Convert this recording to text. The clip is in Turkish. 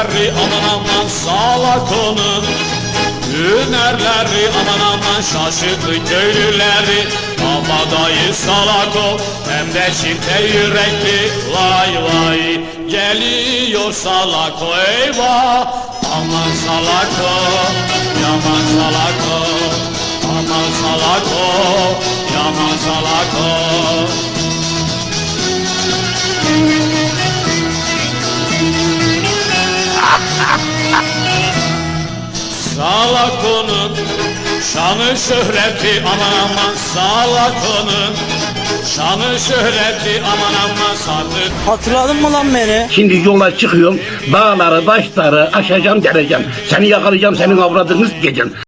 Hünerleri aman aman salak onun. Hünerleri aman aman şaşırttı köylüleri. Kabadayı salak o hem de çifte yürekli. Vay vay geliyor salak o eyvah. Aman salak o, yaman salak o. Aman salak o, yaman salak o. Salak onun şanı şöhreti aman aman, salak onun şanı şöhreti aman aman sadık. Hatırladın mı lan beni? Şimdi yola çıkıyorum, dağları, taşları aşacağım, geleceğim. Seni yakalayacağım, senin avradını sikeceğim.